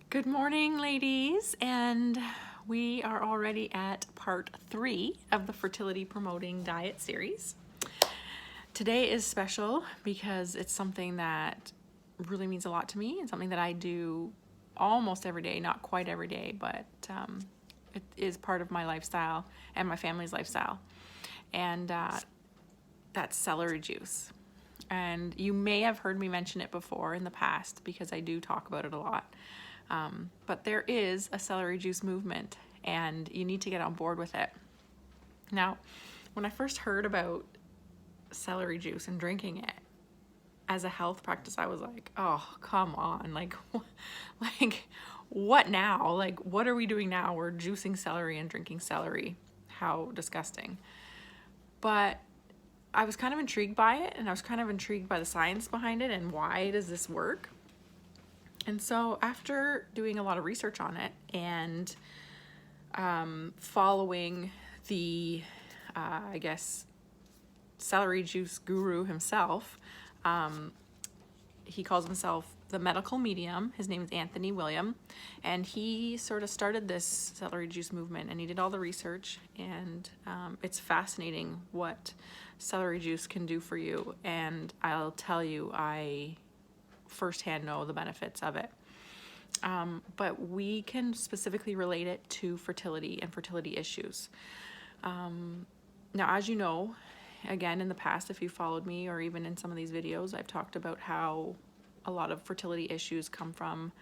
Good morning, ladies, and we are already at part 3 of the fertility promoting diet series. Today is special because it's something that really means a lot to me and something that I do almost every day, not quite every day, but it is part of my lifestyle and my family's lifestyle, and that's celery juice. And you may have heard me mention it before in the past because I do talk about it a lot. But there is a celery juice movement and you need to get on board with it. Now, when I first heard about celery juice and drinking it as a health practice, I was like, oh, come on. Like what now? Like, what are we doing now? We're juicing celery and drinking celery. How disgusting. But I was kind of intrigued by it, and I was kind of intrigued by the science behind it and why does this work? And so after doing a lot of research on it and following the, I guess, celery juice guru himself, he calls himself the medical medium. His name is Anthony William, and he sort of started this celery juice movement, and he did all the research, and it's fascinating what celery juice can do for you. And I'll tell you, I firsthand know the benefits of it. But we can specifically relate it to fertility and fertility issues. Now, as you know, again, in the past, if you followed me or even in some of these videos, I've talked about how a lot of fertility issues come from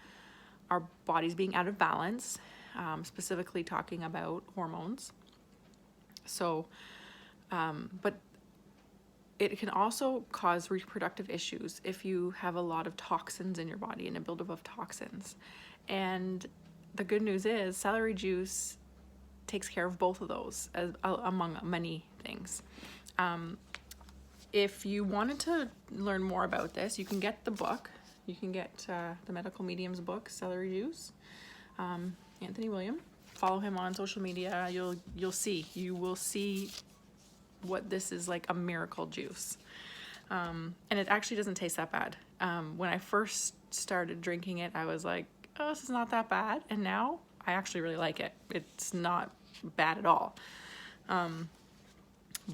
our bodies being out of balance, specifically talking about hormones. So, but it can also cause reproductive issues if you have a lot of toxins in your body and a buildup of toxins. And the good news is celery juice takes care of both of those, among many things. If you wanted to learn more about this, you can get the book. You can get the Medical Medium's book, Celery Juice, Anthony William. Follow him on social media. You will see what this is, like a miracle juice. And it actually doesn't taste that bad. When I first started drinking it, I was like, oh, this is not that bad. And now I actually really like it. It's not bad at all.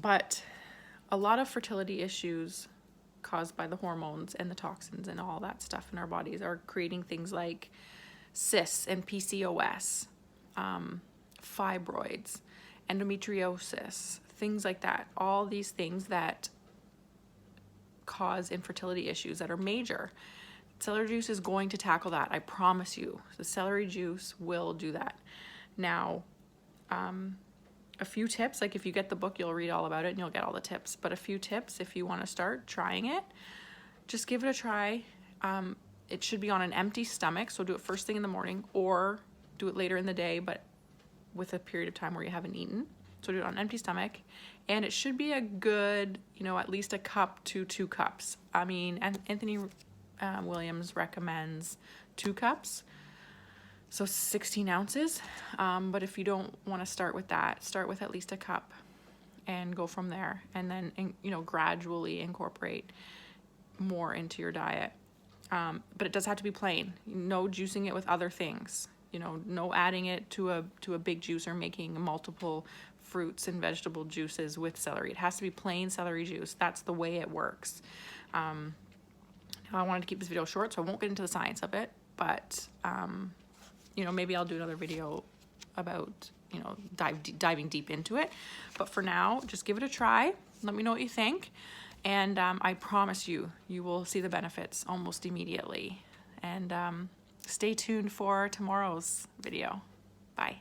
But a lot of fertility issues caused by the hormones and the toxins and all that stuff in our bodies are creating things like cysts and PCOS, fibroids, endometriosis, things like that. All these things that cause infertility issues that are major. Celery juice is going to tackle that. I promise you. The celery juice will do that. Now, a few tips, like if you get the book, you'll read all about it and you'll get all the tips. But a few tips if you want to start trying it, just give it a try. It should be on an empty stomach, so do it first thing in the morning or do it later in the day, but with a period of time where you haven't eaten. So do it on an empty stomach, and it should be a good, at least a cup to 2 cups. I mean, Anthony Williams recommends 2 cups, so 16 ounces. But if you don't want to start with that, start with at least a cup and go from there, and then gradually incorporate more into your diet. But it does have to be plain. No juicing it with other things. No adding it to a big juice or making multiple fruits and vegetable juices with celery. It has to be plain celery juice. That's the way it works. Now I wanted to keep this video short, so I won't get into the science of it, but maybe I'll do another video about diving deep into it. But for now, just give it a try. Let me know what you think, and I promise you will see the benefits almost immediately. And stay tuned for tomorrow's video. Bye.